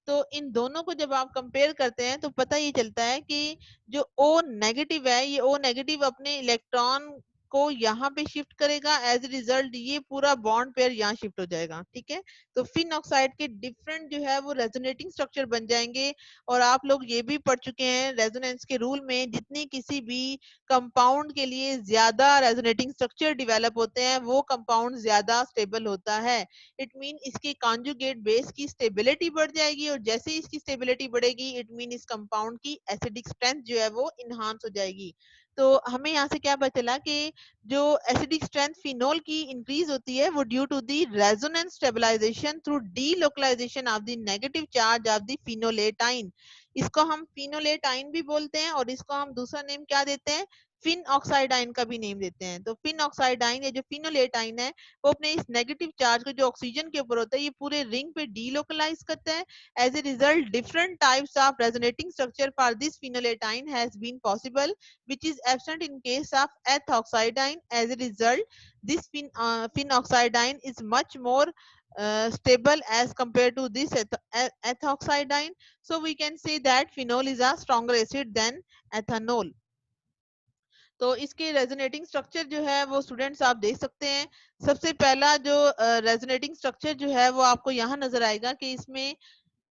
तो इन दोनों को जब आप कंपेयर करते हैं तो पता ये चलता है कि जो O नेगेटिव है ये O नेगेटिव अपने इलेक्ट्रॉन को यहाँ पे शिफ्ट करेगा, एज ए रिजल्ट ये पूरा बॉन्ड पेयर यहाँ शिफ्ट हो जाएगा, ठीक है। तो फिन ऑक्साइड के डिफरेंट जो है वो रेजोनेटिंग स्ट्रक्चर बन जाएंगे। और आप लोग ये भी पढ़ चुके हैं रेजोनेंस के रूल में जितनी किसी भी कंपाउंड के लिए ज्यादा रेजोनेटिंग स्ट्रक्चर डेवलप होते हैं वो कंपाउंड ज्यादा स्टेबल होता है। इट मीन इसकी कॉन्जुगेट बेस की स्टेबिलिटी बढ़ जाएगी और जैसे ही इसकी स्टेबिलिटी बढ़ेगी इट मीन इस कंपाउंड की एसिडिक स्ट्रेंथ जो है वो इनहांस हो जाएगी। तो हमें यहाँ से क्या पता चला कि जो एसिडिक स्ट्रेंथ फिनोल की इंक्रीज होती है वो due to the resonance stabilisation through delocalisation of the negative charge of the phenolate ion. इसको हम फिनोलेटाइन भी बोलते हैं और इसको हम दूसरा नेम क्या देते हैं, फिन ऑक्साइडाइन का भी नेम देते हैं। तो फिन ऑक्साइडाइन या जो फिनोलेटाइन है वो अपने इस नेगेटिव चार्ज को जो ऑक्सीजन के ऊपर होता है ये पूरे रिंग पे डीलोकलाइज करता है। As a result different types of resonating structure for this phenolate ion has been possible which is absent in case of ethoxidine. As a result, this phenoxidine is much more stable as compared to this ethoxidine. So we can say that phenol is a stronger acid than ethanol. तो इसके resonating structure जो है वो students आप देख सकते हैं। सबसे पहला जो रेजोनेटिंग स्ट्रक्चर जो है वो आपको यहाँ नजर आएगा कि इसमें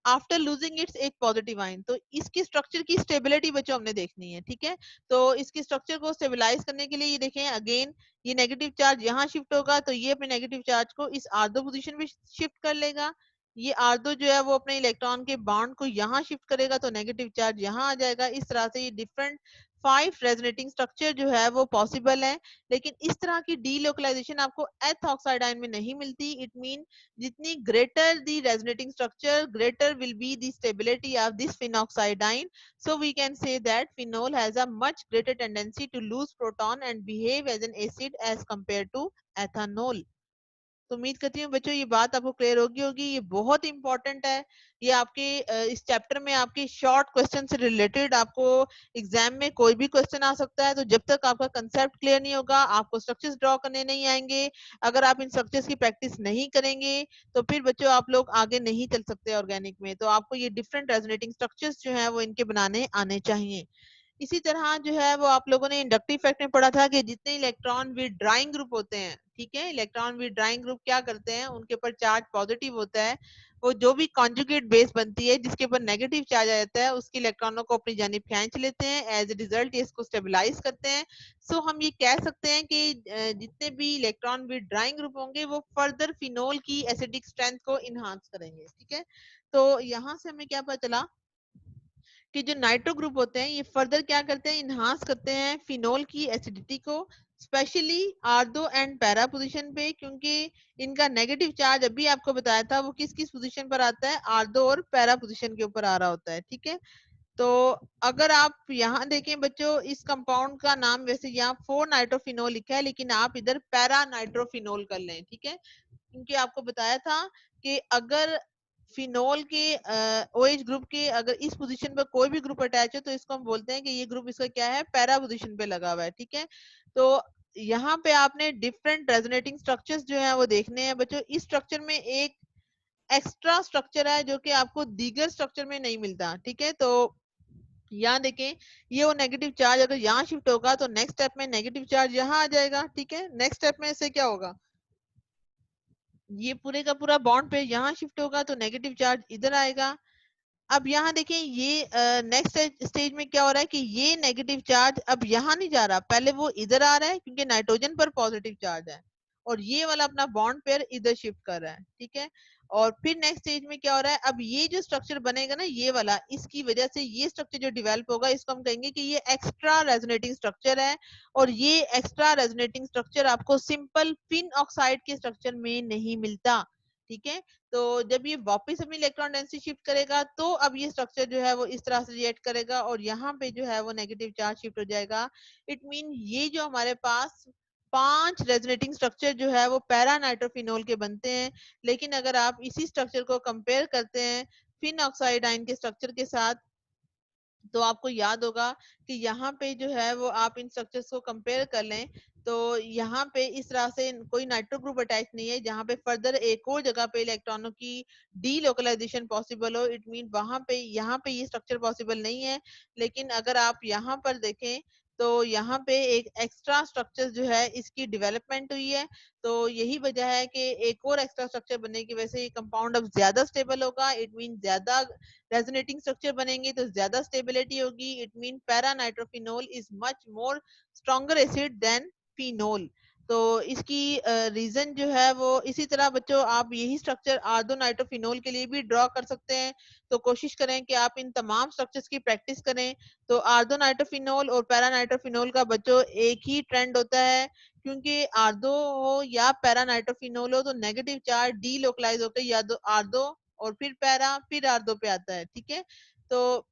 आफ्टर लूजिंग इट्स एक पॉजिटिव आयन। तो इसकी स्ट्रक्चर की स्टेबिलिटी बच्चों हमने देखनी है, ठीक है। तो इसकी स्ट्रक्चर को स्टेबलाइज करने के लिए ये देखें अगेन, ये नेगेटिव चार्ज यहाँ शिफ्ट होगा तो ये अपने नेगेटिव चार्ज को इस आर्दो पोजीशन पे शिफ्ट कर लेगा। ये आर्दो जो है वो अपने इलेक्ट्रॉन के बॉन्ड को यहाँ शिफ्ट करेगा तो नेगेटिव चार्ज यहाँ आ जाएगा। इस तरह से ये डिफरेंट 5 रेजोनेटिंग स्ट्रक्चर जो है वो पॉसिबल है। लेकिन इस तरह की डीलोकलाइजेशन आपको एथ ऑक्साइड आयन में नहीं मिलती। इट मीन जितनी greater the resonating structure, greater will be the stability of this phenoxide ion. So we can say that phenol has a much greater tendency to lose proton and behave as an acid as compared to ethanol. तो उम्मीद करती हूँ बच्चों ये बात आपको clear होगी होगी। ये बहुत इंपॉर्टेंट है। ये आपके इस चैप्टर में आपके शॉर्ट क्वेश्चन से रिलेटेड आपको एग्जाम में कोई भी क्वेश्चन आ सकता है। तो जब तक आपका कंसेप्ट क्लियर नहीं होगा आपको स्ट्रक्चर्स ड्रॉ करने नहीं आएंगे। अगर आप इन स्ट्रक्चर्स की प्रैक्टिस नहीं करेंगे तो फिर बच्चों आप लोग आगे नहीं चल सकते ऑर्गेनिक में। तो आपको ये डिफरेंट रेजोनेटिंग स्ट्रक्चर्स जो है वो इनके बनाने आने चाहिए। इसी तरह जो है वो आप लोगों ने इंडक्टिव इफेक्ट में पढ़ा था कि जितने इलेक्ट्रॉन विड्रॉइंग ग्रुप होते हैं, ठीक है, इलेक्ट्रॉन विड्रॉइंग ग्रुप क्या करते हैं, उनके ऊपर चार्ज पॉजिटिव होता है। वो जो भी कॉन्जुगेट बेस बनती है जिसके ऊपर नेगेटिव चार्ज आ जाता है उसके इलेक्ट्रॉनों को अपनी जानिब खींच लेते हैं। एज ए रिजल्ट इसको स्टेबलाइज करते हैं। सो हम ये कह सकते हैं कि जितने भी इलेक्ट्रॉन विड्रॉइंग ग्रुप होंगे वो फर्दर फिनोल की एसिडिक स्ट्रेंथ को इनहांस करेंगे, ठीक है। तो यहाँ से हमें क्या पता चला कि जो नाइट्रो ग्रुप होते हैं ये फर्दर क्या करते हैं, इनहांस करते हैं फिनोल की एसिडिटी को, स्पेशली आर्दो एंड पैरा पोजीशन पे, क्योंकि इनका नेगेटिव चार्ज अभी आपको बताया था वो किस किस पोजीशन पर आता है, आर्दो और पैरा पोजीशन के ऊपर आ रहा होता है, ठीक है। तो अगर आप यहाँ देखें बच्चों इस कंपाउंड का नाम वैसे यहाँ 4 नाइट्रोफिनोल लिखा है लेकिन आप इधर पैरा नाइट्रोफिनोल कर लें, ठीक है। क्योंकि आपको बताया था कि अगर फिनोल के ओएच ग्रुप के अगर इस पोजीशन पर कोई भी ग्रुप अटैच है तो इसको हम बोलते हैं कि ये ग्रुप इसका क्या है, पैरा पोजीशन पे लगा हुआ है, ठीक है। तो यहाँ पे आपने डिफरेंट रेजोनेटिंग स्ट्रक्चर्स जो है वो देखने हैं बच्चों। इस स्ट्रक्चर में एक एक्स्ट्रा स्ट्रक्चर है जो कि आपको दीगर स्ट्रक्चर में नहीं मिलता, ठीक है। तो यहाँ देखें ये वो नेगेटिव चार्ज अगर यहाँ शिफ्ट होगा तो नेक्स्ट स्टेप में नेगेटिव चार्ज यहाँ आ जाएगा, ठीक है। नेक्स्ट स्टेप में से क्या होगा, ये पूरे का पूरा बॉन्ड पे यहाँ शिफ्ट होगा तो नेगेटिव चार्ज इधर आएगा। अब यहाँ देखें ये नेक्स्ट स्टेज में क्या हो रहा है कि ये नेगेटिव चार्ज अब यहाँ नहीं जा रहा, पहले वो इधर आ रहा है क्योंकि नाइट्रोजन पर पॉजिटिव चार्ज है और ये वाला अपना बॉन्ड पेयर इधर शिफ्ट कर रहा है, ठीक है। और फिर नेक्स्ट स्टेज में क्या हो रहा है, अब ये जो स्ट्रक्चर बनेगा ना ये वाला, इसकी वजह से ये स्ट्रक्चर जो डेवलप होगा इसको हम कहेंगे कि ये एक्स्ट्रा रेजोनेटिंग स्ट्रक्चर है। और ये एक्स्ट्रा रेजोनेटिंग स्ट्रक्चर आपको सिंपल फिन ऑक्साइड के स्ट्रक्चर में नहीं मिलता, ठीक है। तो जब ये वापस अपनी इलेक्ट्रॉन डेंसिटी शिफ्ट करेगा तो अब ये स्ट्रक्चर जो है वो इस तरह से रिएक्ट करेगा और यहाँ पे जो है वो नेगेटिव चार्ज शिफ्ट हो जाएगा। इट मीन ये जो हमारे पास 5 रेजोनेटिंग स्ट्रक्चर जो है वो पैरा नाइट्रोफिनोल के बनते हैं। लेकिन अगर आप इसी स्ट्रक्चर को कंपेयर करते हैं फिन ऑक्साइड आयन के स्ट्रक्चर के साथ तो आपको याद होगा कि यहाँ पे जो है वो आप इन स्ट्रक्चर्स को कंपेयर कर लें तो यहाँ पे इस तरह से कोई नाइट्रो ग्रुप अटैच नहीं है जहाँ पे फर्दर एक और जगह पे इलेक्ट्रॉनों की डीलोकलाइजेशन पॉसिबल हो। इट मीन वहां पे यहाँ पे ये स्ट्रक्चर पॉसिबल नहीं है। लेकिन अगर आप यहाँ पर देखें तो यहाँ पे एक एक्स्ट्रा स्ट्रक्चर जो है इसकी डेवलपमेंट हुई है। तो यही वजह है कि एक और एक्स्ट्रा स्ट्रक्चर बनने की वजह से ये कंपाउंड अब ज्यादा स्टेबल होगा। इट मीन ज्यादा रेजोनेटिंग स्ट्रक्चर बनेंगे तो ज्यादा स्टेबिलिटी होगी। It mean para nitrophenol is much more stronger acid than phenol. तो इसकी रीजन जो है वो इसी तरह बच्चों आप यही स्ट्रक्चर आर्दो नाइट्रोफिनोल के लिए भी ड्रॉ कर सकते हैं। तो कोशिश करें कि आप इन तमाम स्ट्रक्चर्स की प्रैक्टिस करें। तो आर्दो नाइट्रोफिनोल और पैरा नाइट्रोफिनोल का बच्चों एक ही ट्रेंड होता है क्योंकि आर्दो हो या पैरा नाइट्रोफिनोल हो तो नेगेटिव चार्ज डीलोकलाइज होकर या तो आर्दो और फिर पैरा फिर आर्दो पे आता है, ठीक है। तो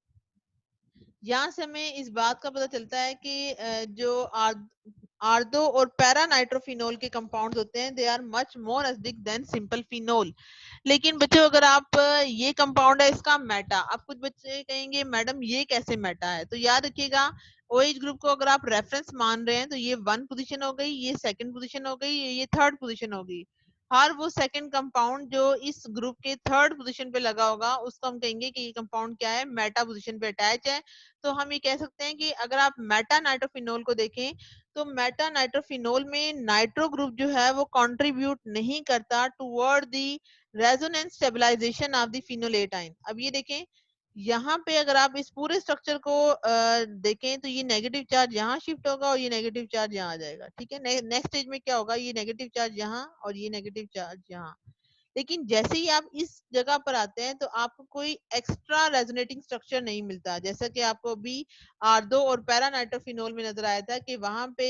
यहाँ से हमें इस बात का पता चलता है कि जो आर्दो और पैरा नाइट्रोफिनोल के कंपाउंड्स होते हैं they are much more acidic than simple phenol. लेकिन बच्चों अगर आप ये कंपाउंड है इसका मेटा, अब कुछ बच्चे कहेंगे मैडम ये कैसे मेटा है, तो याद रखिएगा ओएच ग्रुप को अगर आप रेफरेंस मान रहे हैं तो ये 1 पोजीशन हो गई, ये सेकंड पोजीशन हो गई, ये थर्ड पोजीशन हो गई। हर वो सेकंड कंपाउंड जो इस ग्रुप के थर्ड पोजीशन पे लगा होगा उसको हम कहेंगे कि ये कंपाउंड क्या है, मेटा पोजीशन पे अटैच है। तो हम ये कह सकते हैं कि अगर आप मेटा नाइट्रोफिनोल को देखें तो मेटा नाइट्रोफिनोल में नाइट्रो ग्रुप जो है वो कंट्रीब्यूट नहीं करता toward the resonance stabilisation of the phenolate ion. अब ये देखें, यहाँ पे अगर आप इस पूरे स्ट्रक्चर को देखें तो ये नेगेटिव चार्ज यहाँ शिफ्ट होगा और ये नेगेटिव चार्ज यहाँ आ जाएगा। ठीक है, नेक्स्ट स्टेज में क्या होगा, ये नेगेटिव चार्ज यहाँ और ये नेगेटिव चार्ज यहाँ। लेकिन जैसे ही आप इस जगह पर आते हैं तो आपको कोई एक्स्ट्रा रेजोनेटिंग स्ट्रक्चर नहीं मिलता, जैसा कि आपको अभी आर्दो और पैरानाइट्रोफिनोल में नजर आया था कि वहां पे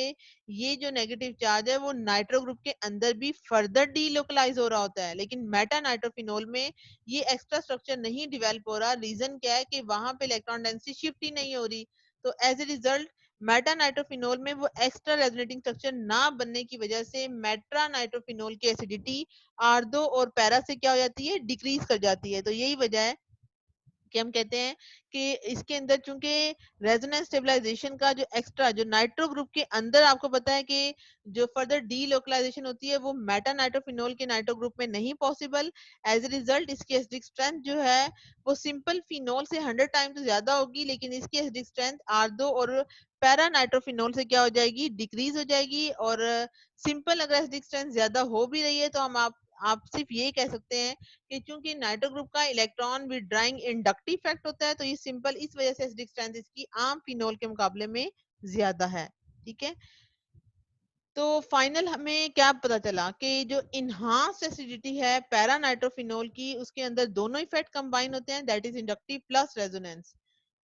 ये जो नेगेटिव चार्ज है वो नाइट्रो ग्रुप के अंदर भी फर्दर डीलोकलाइज हो रहा होता है, लेकिन मेटा नाइट्रोफिनोल में ये एक्स्ट्रा स्ट्रक्चर नहीं डिवेल्प हो रहा। रीजन क्या है कि वहां पे इलेक्ट्रॉन डेंसिटी शिफ्ट ही नहीं हो रही। तो as a result meta nitrophenol में वो एक्स्ट्रा रेजोनेटिंग स्ट्रक्चर ना बनने की वजह से मेट्रा नाइट्रोफिनोल की एसिडिटी आर्दो और पैरा से क्या हो जाती है, डिक्रीज कर जाती है। तो यही वजह है कि हम कहते हैं कि इसके अंदर चूंकि रेजोनेंस स्टेबलाइजेशन का जो एक्स्ट्रा जो नाइट्रो ग्रुप के अंदर आपको पता है कि जो फर्दर डी लोकलाइजेशन होती है वो मेटा नाइट्रोफिनोल के नाइट्रो ग्रुप में नहीं पॉसिबल। एज ए रिजल्ट इसकी एसिडिक स्ट्रेंथ जो है वो सिंपल फिनोल से 100 टाइम तो ज्यादा होगी, लेकिन इसकी एसिडिक स्ट्रेंथ आर्दो और पैरा नाइट्रोफिनोल से क्या हो जाएगी, डिक्रीज हो जाएगी। और सिंपल अगर एसिडिक स्ट्रेंथ ज्यादा हो भी रही है तो हम आप सिर्फ ये कह सकते हैं कि चूंकि नाइट्रो ग्रुप का इलेक्ट्रॉन विड्राइंग इंडक्टिव इफेक्ट होता है तो ये सिंपल इस वजह से एसिडिक स्ट्रेंथ इसकी आम फिनोल के मुकाबले में ज्यादा है। ठीक है, तो फाइनल हमें क्या पता चला कि जो इनहांस एसिडिटी है पैरानाइट्रोफिनोल की, उसके अंदर दोनों इफेक्ट कंबाइन होते हैं, that is inductive plus resonance.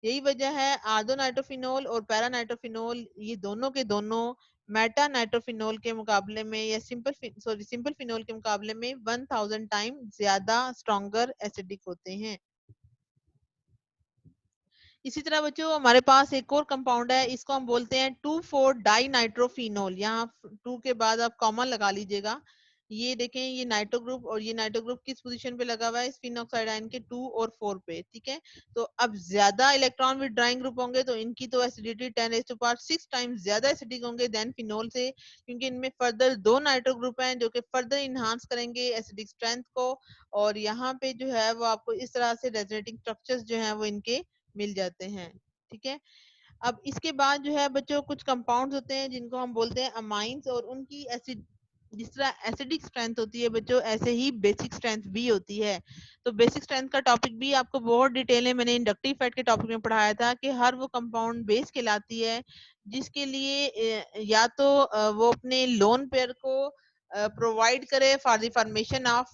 यही वजह है आर्दोनाइट्रोफिनोल और पैरानाइट्रोफिनोल ये दोनों के दोनों मेटा नाइट्रोफिनोल के मुकाबले में या सिंपल फिनोल के मुकाबले में 1000 टाइम ज्यादा स्ट्रॉन्गर एसिडिक होते हैं। इसी तरह बच्चों हमारे पास एक और कंपाउंड है, इसको हम बोलते हैं 2,4 डाई नाइट्रोफिनोल। यहाँ 2 के बाद आप कॉमन लगा लीजिएगा। ये देखें, ये नाइट्रो ग्रुप और ये नाइट्रो ग्रुप किस पोजीशन पे लगा हुआ है, इस फिनॉक्साइड आयन के 2 और 4 पे। ठीक है, तो अब ज्यादा इलेक्ट्रॉन विड्राइंग ग्रुप होंगे तो इनकी तो एसिडिटी 10⁻6 टाइम्स ज्यादा एसिडिक होंगे देन फिनोल से, क्योंकि इनमें फर्दर 2 नाइट्रो ग्रुप हैं जो कि फर्दर इनहांस करेंगे एसिडिक स्ट्रेंथ को। और यहाँ पे जो है वो आपको इस तरह से रेजोनेटिंग स्ट्रक्चर्स जो है वो इनके मिल जाते हैं। ठीक है, अब इसके बाद जो है बच्चों कुछ कंपाउंड्स होते हैं जिनको हम बोलते हैं अमाइंस, और उनकी एसिड जिस तरह एसिडिक स्ट्रेंथ होती है बच्चों ऐसे ही बेसिक स्ट्रेंथ भी होती है। तो बेसिक स्ट्रेंथ का टॉपिक भी आपको बहुत डिटेल में मैंने इंडक्टिव फैट के टॉपिक में पढ़ाया था कि हर वो कंपाउंड बेस कहलाती है जिसके लिए या तो वो अपने लोन पेयर को प्रोवाइड करे for the formation of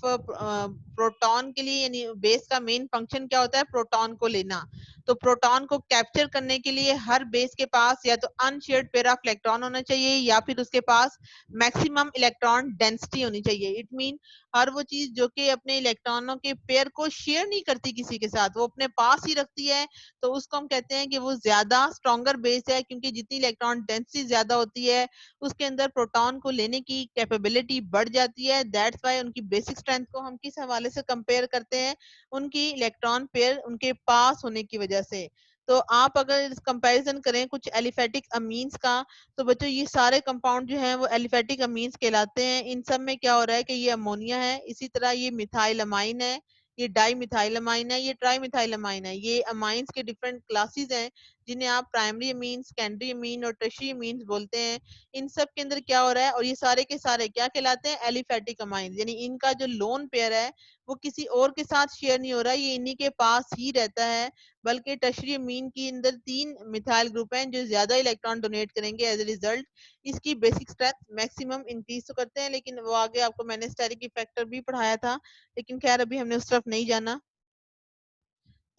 proton के लिए, यानी बेस का मेन फंक्शन क्या होता है, प्रोटॉन को लेना। तो प्रोटॉन को कैप्चर करने के लिए हर बेस के पास या तो अनशेयर्ड पेयर ऑफ इलेक्ट्रॉन होना चाहिए या फिर उसके पास मैक्सिमम इलेक्ट्रॉन डेंसिटी होनी चाहिए। इट मीन हर वो चीज जो कि अपने इलेक्ट्रॉनों के पेयर को शेयर नहीं करती किसी के साथ, वो अपने पास ही रखती है, तो उसको हम कहते हैं कि वो ज्यादा स्ट्रॉन्गर बेस है, क्योंकि जितनी इलेक्ट्रॉन डेंसिटी ज्यादा होती है उसके अंदर प्रोटॉन को लेने की कैपेबिलिटी बढ़ जाती है। दैट्स वाई उनकी बेसिक स्ट्रेंथ को हम किस हवाले से कंपेयर करते हैं, उनकी इलेक्ट्रॉन पेयर उनके पास होने की वजह से। तो आप अगर कंपैरिजन करें कुछ एलिफेटिक अमीन्स का, तो बच्चों ये सारे कंपाउंड जो हैं वो एलिफेटिक अमीन्स कहलाते हैं। इन सब में क्या हो रहा है कि ये अमोनिया है, इसी तरह ये मिथाइल अमाइन है, ये डाई मिथाइल अमाइन है, ये ट्राई मिथाइल अमाइन है। ये अमाइंस के डिफरेंट क्लासेस हैं जिन्हें आप प्राइमरी अमीन, सेकेंडरी अमीन और टर्शियरी अमीन्स बोलते हैं। इन सब के अंदर क्या हो रहा है, और ये सारे के सारे क्या कहलाते हैं, एलिफेटिक अमाइन, यानी इनका जो लोन पेयर है वो किसी और के साथ शेयर नहीं हो रहा, ये इन्हीं के पास ही रहता है। बल्कि टर्शियरी अमीन के अंदर 3 मिथाइल ग्रुप हैं जो ज्यादा इलेक्ट्रॉन डोनेट करेंगे, एज ए रिजल्ट इसकी बेसिक स्ट्रेंथ मैक्सिमम इंक्रीज तो करते हैं, लेकिन वो आगे आपको मैंने स्टेरिक फैक्टर भी पढ़ाया था, लेकिन खैर अभी हमने उस तरफ नहीं जाना।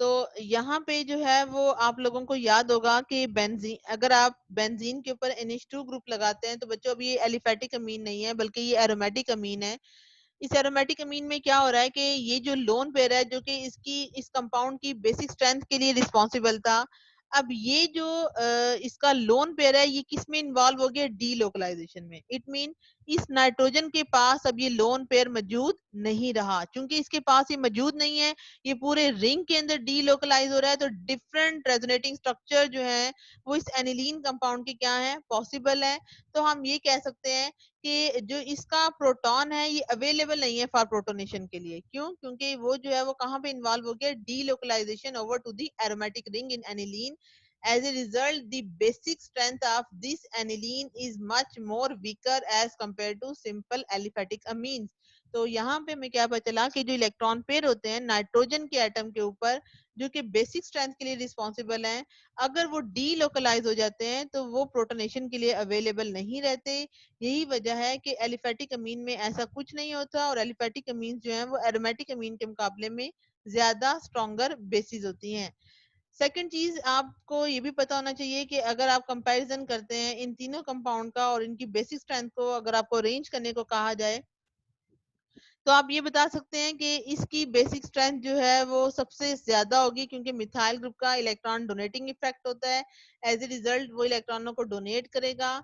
तो यहाँ पे जो है वो आप लोगों को याद होगा कि बेंजीन, अगर आप बेंजीन के ऊपर NH2 ग्रुप लगाते हैं तो बच्चों अभी ये एलिफेटिक अमीन नहीं है बल्कि ये एरोमेटिक अमीन है। इस एरोमेटिक अमीन में क्या हो रहा है कि ये जो लोन पेयर है जो कि इस कंपाउंड की बेसिक स्ट्रेंथ के लिए रिस्पॉन्सिबल था, अब ये जो इसका लोन पेयर है ये किस में इन्वॉल्व हो गया, डीलोकलाइजेशन में। इट मीन इस नाइट्रोजन के पास अब ये लोन पेयर मौजूद नहीं रहा, क्योंकि इसके पास ये मौजूद नहीं है, ये पूरे रिंग के अंदर डीलोकलाइज हो रहा है। तो डिफरेंट रेजोनेटिंग स्ट्रक्चर जो है वो इस एनिलीन कंपाउंड के क्या है, पॉसिबल है। तो हम ये कह सकते हैं कि जो इसका प्रोटॉन है ये अवेलेबल नहीं है फॉर प्रोटोनेशन के लिए। क्यों? क्योंकि वो जो है वो कहाँ पे इन्वॉल्व हो गया, delocalization over to the aromatic ring in aniline. As a result, the basic strength of this aniline is much more weaker as compared to simple aliphatic amines. तो यहाँ पे हमें क्या पता चला कि जो इलेक्ट्रॉन पेयर होते हैं नाइट्रोजन के एटम के ऊपर, जो कि बेसिक स्ट्रेंथ के लिए रिस्पॉन्सिबल हैं, अगर वो डीलोकलाइज हो जाते हैं तो वो प्रोटोनेशन के लिए अवेलेबल नहीं रहते। यही वजह है कि एलिफेटिक अमीन में ऐसा कुछ नहीं होता, और एलिफेटिक अमीन जो है वो एरोमेटिक अमीन के मुकाबले में ज्यादा स्ट्रॉन्गर बेसिस होती हैं। सेकंड चीज आपको ये भी पता होना चाहिए कि अगर आप कंपैरिजन करते हैं इन तीनों कंपाउंड का और इनकी बेसिक स्ट्रेंथ को अगर आपको अरेंज करने को कहा जाए, तो आप ये बता सकते हैं कि इसकी बेसिक स्ट्रेंथ जो है वो सबसे ज्यादा होगी, क्योंकि मिथाइल ग्रुप का इलेक्ट्रॉन डोनेटिंग इफेक्ट होता है। एज ए रिजल्ट वो इलेक्ट्रॉनों को डोनेट करेगा।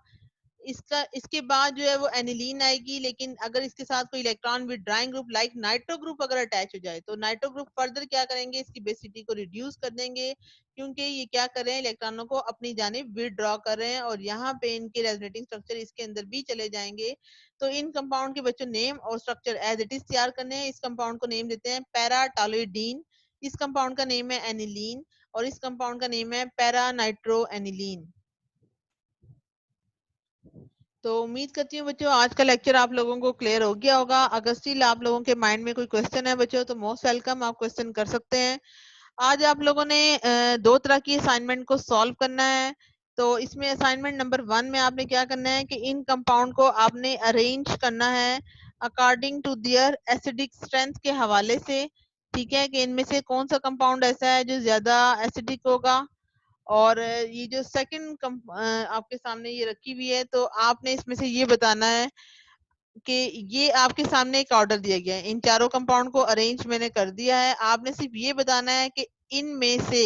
इसके बाद जो है वो एनिलीन आएगी, लेकिन अगर इसके साथ कोई electron withdrawing group like nitro group अगर अटैच हो जाए तो नाइट्रो ग्रुप फर्दर क्या करेंगे, इसकी बेसिसिटी को रिड्यूस कर देंगे, क्योंकि ये क्या कर रहे हैं, इलेक्ट्रॉनों को अपनी जानिब विदड्रॉ कर रहे हैं, और यहाँ पे इनके रेजोनेटिंग स्ट्रक्चर इसके अंदर भी चले जाएंगे। तो इन कंपाउंड के बच्चों नेम और स्ट्रक्चर एज इट इज तैयार करने हैं। इस कंपाउंड को नेम देते हैं पैराटोलुइडीन, इस कंपाउंड का नेम है एनिलीन, और इस कंपाउंड का नेम है पैरा नाइट्रो एनिलीन। तो उम्मीद करती हूँ बच्चों आज का लेक्चर आप लोगों को क्लियर हो गया होगा। अगर स्टिल आप लोगों के माइंड में कोई क्वेश्चन है बच्चों तो मोस्ट वेलकम, आप क्वेश्चन कर सकते हैं। आज आप लोगों ने दो तरह की असाइनमेंट को सॉल्व करना है। तो इसमें असाइनमेंट नंबर 1 में आपने क्या करना है कि इन कंपाउंड को आपने अरेंज करना है according to their acidic strength के हवाले से। ठीक है, कि इनमें से कौन सा कंपाउंड ऐसा है जो ज्यादा एसिडिक होगा। और ये जो सेकंड आपके सामने ये रखी हुई है, तो आपने इसमें से ये बताना है कि ये आपके सामने एक ऑर्डर दिया गया है, इन चारों कंपाउंड को अरेंज मैंने कर दिया है। आपने सिर्फ ये बताना है कि इनमें से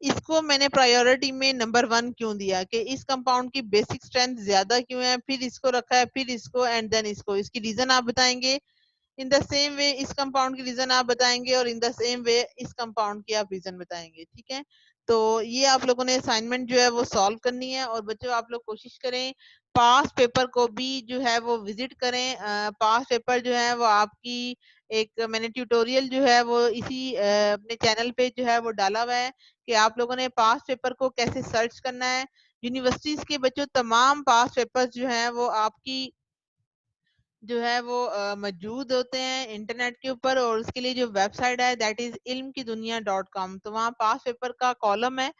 इसको मैंने प्रायोरिटी में नंबर 1 क्यों दिया, कि इस कंपाउंड की बेसिक स्ट्रेंथ ज्यादा क्यों है, फिर इसको रखा है, फिर इसको, एंड देन इसको। इसकी रीजन आप बताएंगे। इन द सेम वे इस कंपाउंड की रीजन आप बताएंगे, और इन द सेम वे इस कंपाउंड की आप रीजन बताएंगे। ठीक है, तो ये आप लोगों ने असाइनमेंट जो है वो सॉल्व करनी है। और बच्चों आप लोग कोशिश करें पास पेपर को भी जो है वो विजिट करें। पास पेपर जो है वो आपकी एक मैंने ट्यूटोरियल जो है वो इसी अपने चैनल पे जो है वो डाला हुआ है कि आप लोगों ने पास पेपर को कैसे सर्च करना है। यूनिवर्सिटीज के बच्चों तमाम पास पेपर्स जो हैं वो आपकी जो है वो मौजूद होते हैं इंटरनेट के ऊपर, और उसके लिए जो वेबसाइट है दैट इज ilmkidunia.com। तो वहाँ पास पेपर का कॉलम है,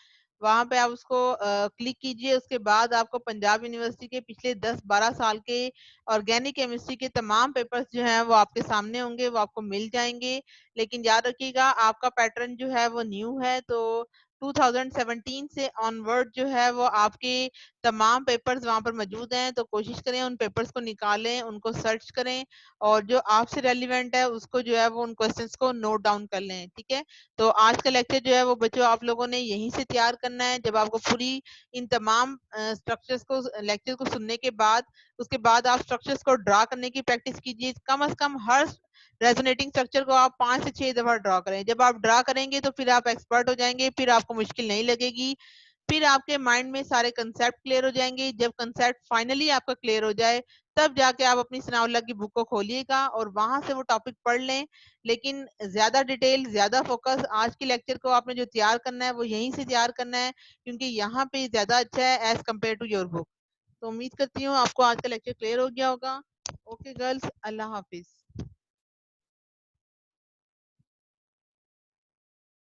वहाँ पे आप उसको क्लिक कीजिए। उसके बाद आपको पंजाब यूनिवर्सिटी के पिछले 10-12 साल के ऑर्गेनिक केमिस्ट्री के तमाम पेपर्स जो हैं वो आपके सामने होंगे, वो आपको मिल जाएंगे। लेकिन याद रखिएगा आपका पैटर्न जो है वो न्यू है, तो 2017 से ऑनवर्ड जो है वो आपके तमाम पेपर्स वहां पर मौजूद हैं। तो कोशिश करें उन पेपर्स को निकालें, उनको सर्च करें, और जो आपसे रेलिवेंट है उसको जो है वो उन क्वेश्चंस को नोट डाउन कर लें। ठीक है, तो आज का लेक्चर जो है वो बच्चों आप लोगों ने यहीं से तैयार करना है। जब आपको पूरी इन तमाम स्ट्रक्चर्स को लेक्चर को सुनने के बाद उसके बाद आप स्ट्रक्चर्स को ड्रा करने की प्रैक्टिस कीजिए। कम से कम हर रेजोनेटिंग स्ट्रक्चर को आप 5 से 6 दफा ड्रा करें। जब आप ड्रा करेंगे तो फिर आप एक्सपर्ट हो जाएंगे, फिर आपको मुश्किल नहीं लगेगी, फिर आपके माइंड में सारे कंसेप्ट क्लियर हो जाएंगे। जब कंसेप्ट फाइनली आपका क्लियर हो जाए तब जाके आप अपनी सनाउल्लाह की बुक को खोलिएगा और वहां से वो टॉपिक पढ़ लें। लेकिन ज्यादा डिटेल, ज्यादा फोकस आज के लेक्चर को आपने जो तैयार करना है वो यहीं से तैयार करना है, क्योंकि यहाँ पे ज्यादा अच्छा है as compare to your book. तो उम्मीद करती हूँ आपको आज का लेक्चर क्लियर हो गया होगा। ओके गर्ल्स, अल्लाह हाफिज।